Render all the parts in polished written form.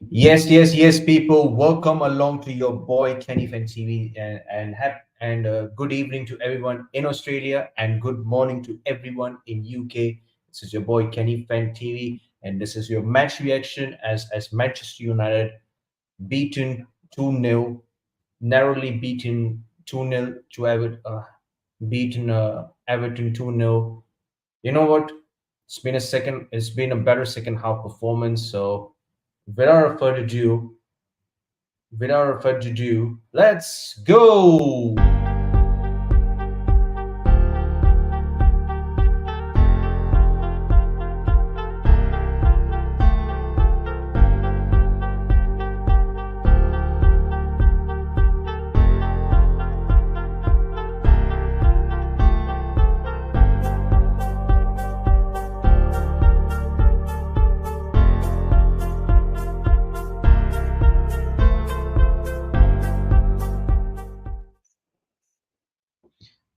Yes, people. Welcome along to your boy Kenny Fan TV, and good evening to everyone in Australia, and good morning to everyone in UK. This is your boy Kenny Fan TV, and this is your match reaction as Manchester United beaten 2-0, narrowly beaten 2-0 to beaten Everton 2-0. You know what? It's been a better second half performance. So without further ado, let's go.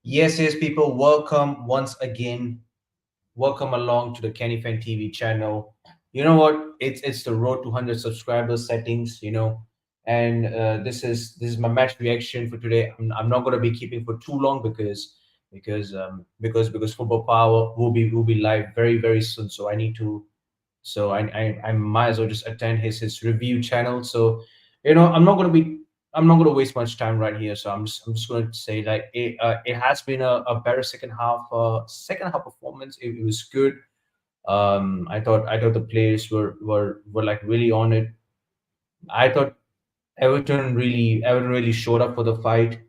Yes, people. Welcome once again. Welcome along to the Kenny Fan TV channel. You know what? It's the road to 100 subscribers settings. And this is my match reaction for today. I'm not gonna be keeping for too long because football power will be live very soon. So I need to so I might as well just attend his review channel. So I'm not gonna waste much time right here. So I'm just going to say like it has been a better second half performance. It was good. I thought the players were like really on it. I thought Everton really showed up for the fight,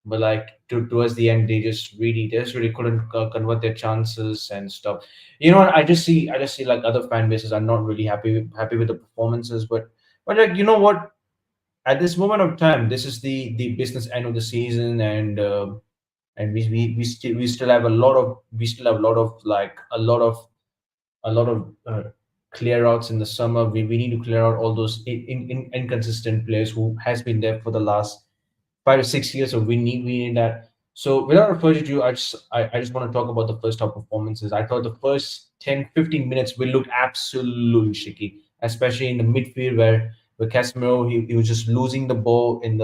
but like towards the end they just really couldn't convert their chances and stuff. You know what? I just see like other fan bases are not really happy with the performances, but like you know what? At this moment of time, this is the business end of the season, and we still have a lot of clear outs in the summer. We need to clear out all those inconsistent players who has been there for the last 5 to 6 years. So we need that. So without further ado, I just want to talk about the first half performances. I thought the first 10-15 minutes we looked absolutely shaky, especially in the midfield where Casemiro he was just losing the ball in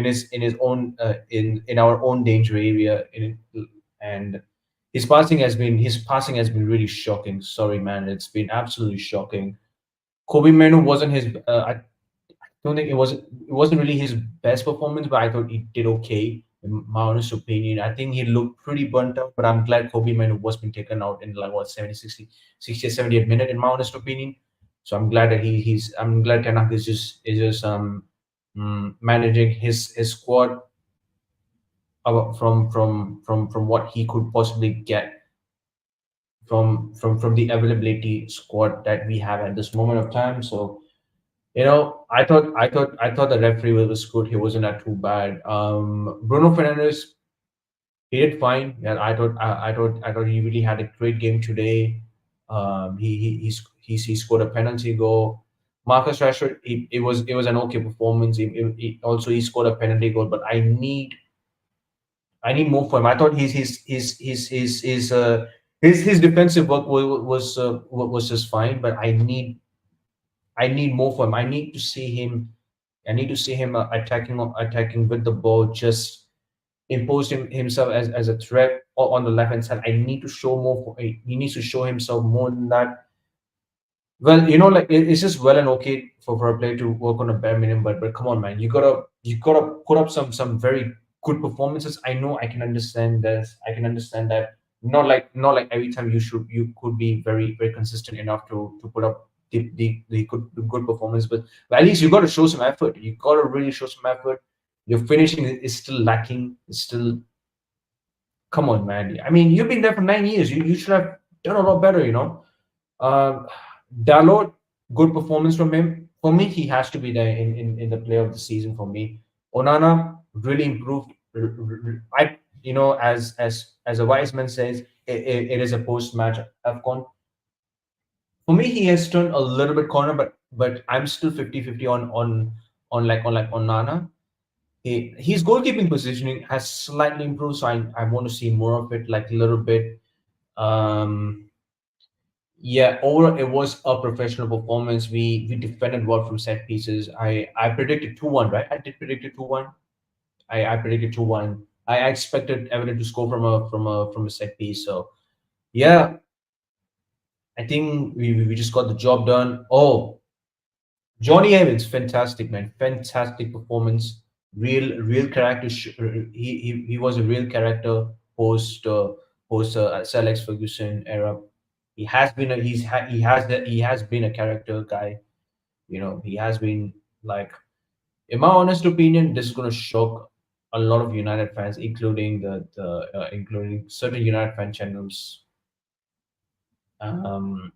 his own in our own danger area and his passing has been really shocking. Sorry, man, it's been absolutely shocking. Kobe Manu wasn't his. I don't think it wasn't really his best performance, but I thought he did okay. In my honest opinion, I think he looked pretty burnt out. But I'm glad Kobe Manu was been taken out in like what 60 or 70th minute. In my honest opinion, so I'm glad that I'm glad Tanak is just managing his squad from what he could possibly get from the availability squad that we have at this moment of time. So I thought the referee was good. He wasn't that too bad. Bruno Fernandes, he did fine. Yeah, I thought he really had a great game today. He scored a penalty goal. Marcus Rashford, it was an okay performance. He scored a penalty goal, but I need more from him. I thought his defensive work was just fine, but I need more from him. I need to see him attacking with the ball, just impose himself as a threat on the left hand side. I need to show more. He needs to show himself more than that. Well, like it's just well and okay for a player to work on a bare minimum, but come on, man, you gotta put up some very good performances. I know I can understand this. I can understand that. Not like every time you could be very consistent enough to put up the good performance, but at least you got to show some effort. You got to really show some effort. Your finishing is still lacking. It's still come on, man. I mean, you've been there for 9 years. You should have done a lot better. Uh, Dalot, good performance from him. For me, he has to be there in the player of the season for me. Onana really improved. As a wise man says, it is a post match AFCON. For me, he has turned a little bit corner, but I'm still 50-50 on Onana. His goalkeeping positioning has slightly improved, so I want to see more of it, like a little bit. Um, Yeah, overall it was a professional performance. We defended well from set pieces. I predicted 2-1, right? I did predict it 2-1. I predicted 2-1. I expected Everton to score from a set piece. So yeah, I think we just got the job done. Oh, Johnny Evans, fantastic man, fantastic performance. Real character. He was a real character post Sir Alex Ferguson era. He has been a character guy. You know, he has been like, in my honest opinion, this is gonna shock a lot of United fans, including including certain United fan channels. Um,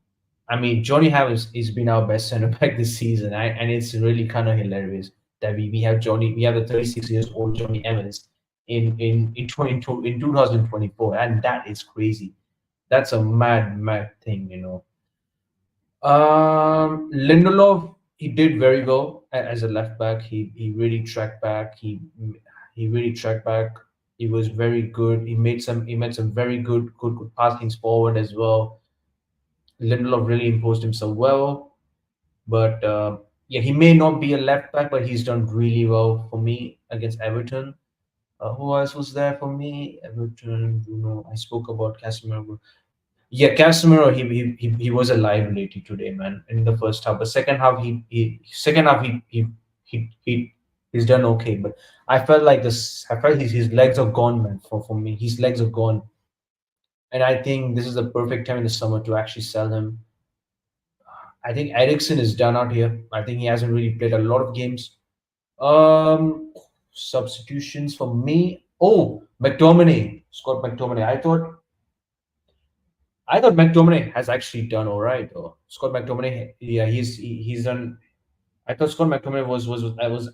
I mean, Johnny Harris has been our best center back this season, and it's really kind of hilarious that we have the 36 years old Johnny Evans in 2024, and that is crazy. That's a mad thing, you know. Lindelof, he did very well as a left back. He really tracked back. He really tracked back. He was very good. He made some very good passings forward as well. Lindelof really imposed himself well, but yeah, he may not be a left back, but he's done really well for me against Everton. Who else was there for me? Everton, Bruno. I spoke about Casemiro. Yeah, Casemiro, he was a liability today, man, in the first half. But second half he's done okay. But I felt like this. I felt his legs are gone, man. For me, his legs are gone, and I think this is the perfect time in the summer to actually sell him. I think Ericsson is done out here. I think he hasn't really played a lot of games. Substitutions for me. Oh, McTominay, Scott McTominay. I thought McTominay has actually done all right. Though. Scott McTominay, yeah, he's done. I thought Scott McTominay was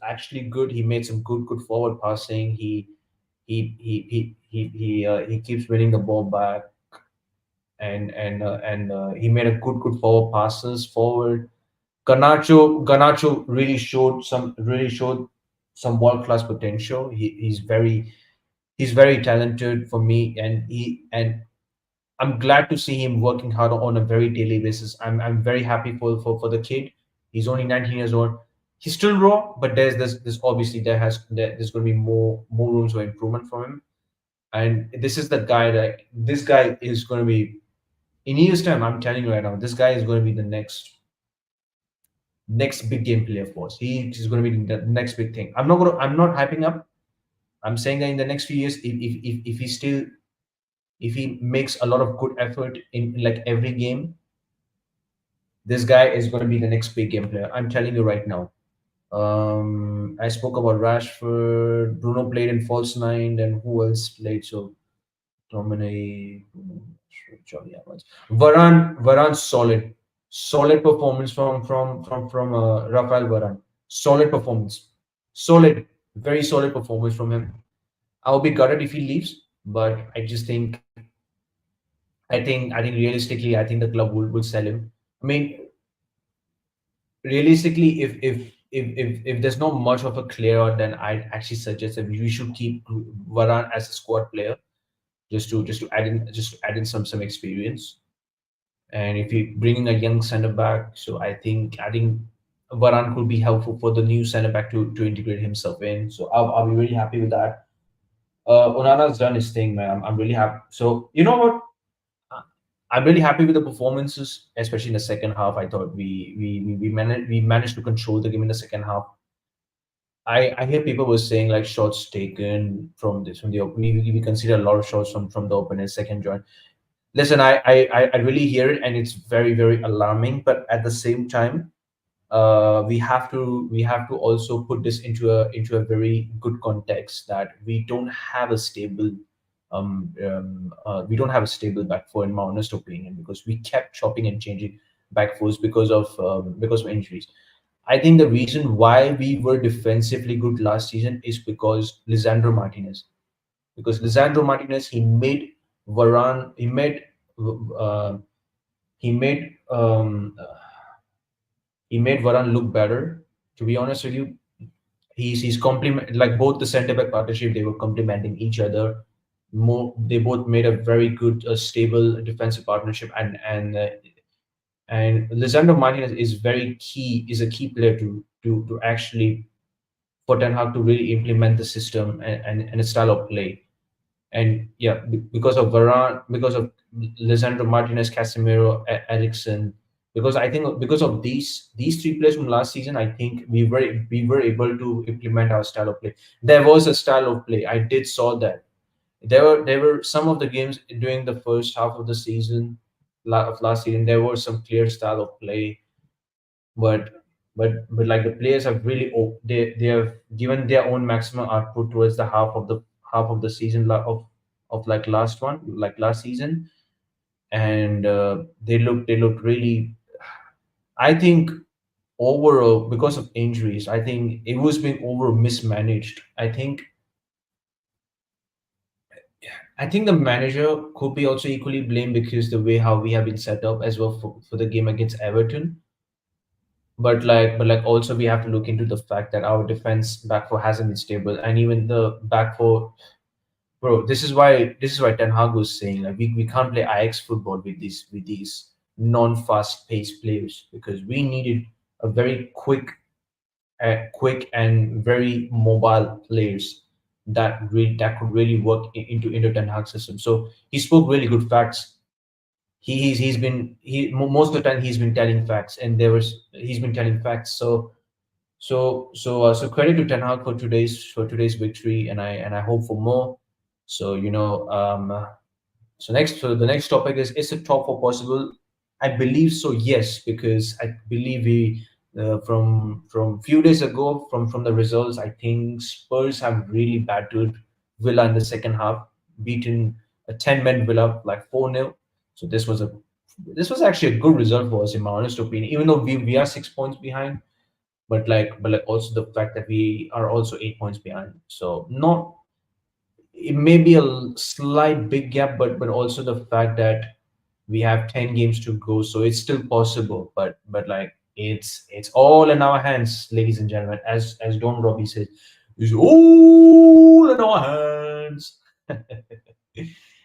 actually good. He made some good forward passing. He keeps winning the ball back, and he made a good forward passes forward. Garnacho really showed some world class potential. He's very talented for me, and I'm glad to see him working hard on a very daily basis. I'm very happy for the kid. He's only 19 years old. He's still raw, but there's obviously there's going to be more rooms for improvement for him. And this guy is going to be in years time. I'm telling you right now, this guy is going to be the next big game player for us. He is going to be the next big thing. I'm not hyping up. I'm saying that in the next few years, if he makes a lot of good effort in like every game, this guy is going to be the next big game player. I'm telling you right now. I spoke about Rashford. Bruno played in false nine. Then who else played? So Dominic, Bruno, Rashford, Johnny Evans, Varane, solid performance from Rafael Varane. Solid performance, solid, very solid performance from him. I'll be gutted if he leaves, but I think realistically, I think the club will sell him. I mean, realistically, if there's not much of a clear out, then I'd actually suggest that we should keep Varane as a squad player, just to add in some experience. And if you bring in a young centre back, so I think Varane could be helpful for the new centre back to integrate himself in. So I'll be really happy with that. Onana's done his thing, man. I'm really happy. So you know what? Uh, I'm really happy with the performances, especially in the second half. I thought we managed to control the game in the second half. I hear people were saying like shots taken from the we consider a lot of shots from the opener's second joint. Listen, I really hear it, and it's very alarming. But at the same time, we have to also put this into a very good context that we don't have a stable back four in my honest opinion, because we kept chopping and changing back fours because of injuries. I think the reason why we were defensively good last season is because Lisandro Martinez Varane uh, he made he made Varane look better. To be honest with you, he's complement like both the centre back partnership. They were complementing each other. They both made a very good, stable defensive partnership, and And Lisandro Martinez is very key, is a key player to actually for Ten Hag to really implement the system and a style of play. And yeah, because of Varane, because of Lisandro Martinez, Casemiro, Eriksen, because I think because of these three players from last season, I think we were able to implement our style of play. There was a style of play. I did saw that. There were some of the games during the first half of the season of last season. There was some clear style of play, but but like the players have really they have given their own maximum output towards the half of the season of like last season. And they look really, I think, overall, because of injuries, I think it was being over mismanaged. I think the manager could be also equally blamed because the way how we have been set up as well for the game against Everton. But also we have to look into the fact that our defense back four hasn't been stable, and even the back four, bro. This is why Ten Hag was saying like we can't play Ajax football with these non-fast paced players, because we needed a very quick and very mobile players that could really work into Ten Hag system. So he spoke really good facts. He's been most of the time he's been telling facts, and he's been telling facts. So credit to Ten Hag for today's victory, and I hope for more. So so the next topic is the top four possible? I believe so, yes, because I believe we from few days ago from the results, I think Spurs have really battered Villa in the second half, beaten a 10-man Villa like 4-0. So this was actually a good result for us, in my honest opinion, even though we are 6 points behind. But also the fact that we are also 8 points behind, so not, it may be a slight big gap, but also the fact that we have 10 games to go, so it's still possible. But like it's all in our hands, ladies and gentlemen, as Don Robbie says, it's all in our hands.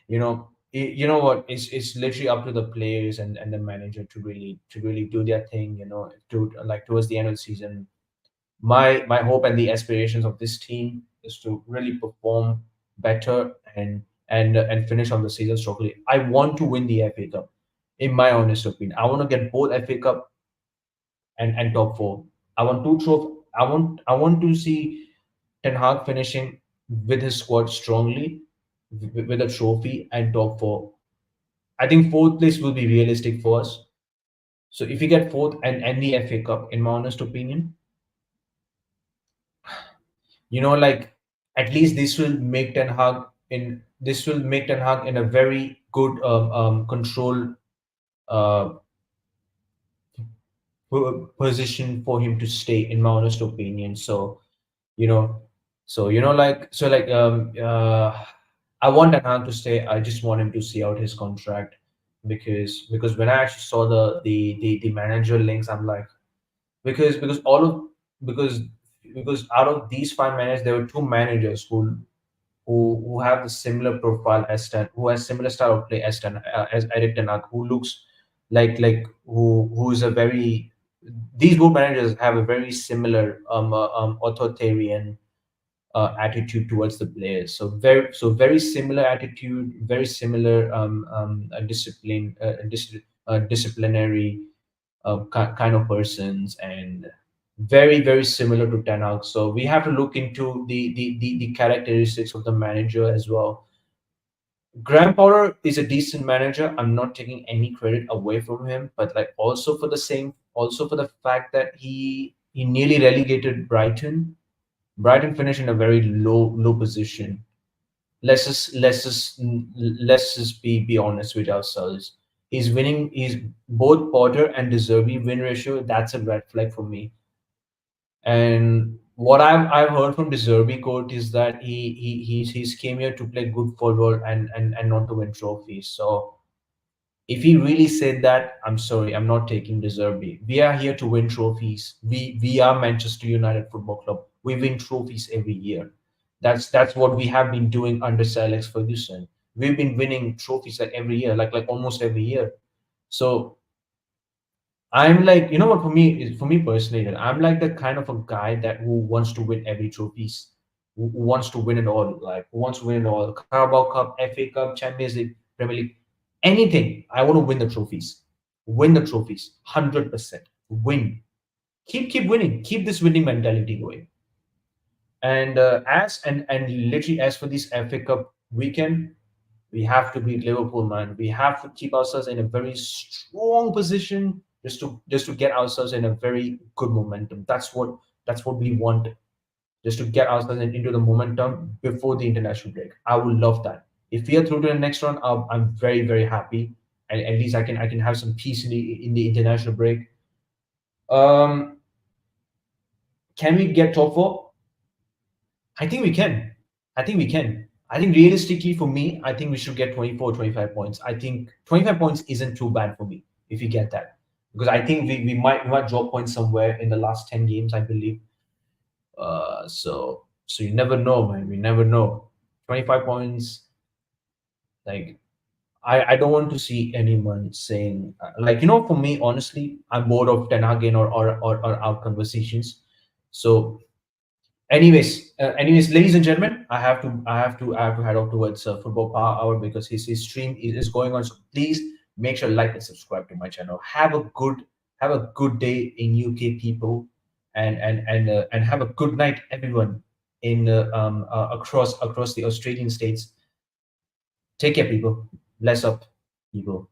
You know what, it's literally up to the players and the manager to really do their thing, to like towards the end of the season. My hope and the aspirations of this team is to really perform better and finish on the season strongly. I want to win the FA Cup. In my honest opinion, I want to get both FA Cup and top four. I want two trophy. I want to see Ten Hag finishing with his squad strongly with a trophy and top four. I think fourth place will be realistic for us. So if we get fourth and the FA Cup, in my honest opinion, like at least this will make Ten Hag in a very good control uh, position for him to stay, in my honest opinion. You know, I want Ten Hag to stay. I just want him to see out his contract, because when I actually saw the manager links, I'm like, because all of because because out of these five managers, there were two managers who have a similar profile as who has similar style of play as Eric Ten Hag, who looks who's a very, these both managers have a very similar authoritarian attitude towards the players. So very similar attitude, very similar disciplinary kind of persons, and very very similar to Ten Hag. So we have to look into the characteristics of the manager as well. Graham Potter is a decent manager. I'm not taking any credit away from him, but like also for the fact that he nearly relegated Brighton. Brighton finished in a very low position. Let's just be honest with ourselves. He's winning. He's both Potter and De Zerbi win ratio. That's a red flag for me. And what I've heard from De Zerbi coach is that he's came here to play good football and not to win trophies. So if he really said that, I'm sorry, I'm not taking De Zerbi. We are here to win trophies. We are Manchester United Football Club. We win trophies every year. That's what we have been doing under Sir Alex Ferguson. We've been winning trophies like every year, like almost every year. So I'm like, you know what, for me personally, that I'm like the kind of a guy that who wants to win every trophies, who wants to win it all, like who wants to win it all. Carabao Cup, FA Cup, Champions League, Premier League, anything. I want to win the trophies. Win the trophies. 100%. Win. Keep winning. Keep this winning mentality going. And literally as for this FA Cup weekend, we have to beat Liverpool, man. We have to keep ourselves in a very strong position just to get ourselves in a very good momentum. That's what we want, just to get ourselves into the momentum before the international break. I would love that. If we are through to the next round, I'm very very happy, and at least I can have some peace in the international break. Um, can we get top four? I think we can. I think we can. I think realistically for me, I think we should get 24, 25 points. I think 25 points isn't too bad for me if we get that. Because I think we might drop points somewhere in the last 10 games, I believe. So you never know, man. We never know. 25 points, like I don't want to see anyone saying like, for me, honestly, I'm bored of Ten Hag or our conversations. So anyways, ladies and gentlemen, I have to head off towards football power hour because his stream is going on. So please make sure to like and subscribe to my channel. Have a good day in UK, people, and have a good night, everyone, in across the Australian states. Take care, people. Bless up, people.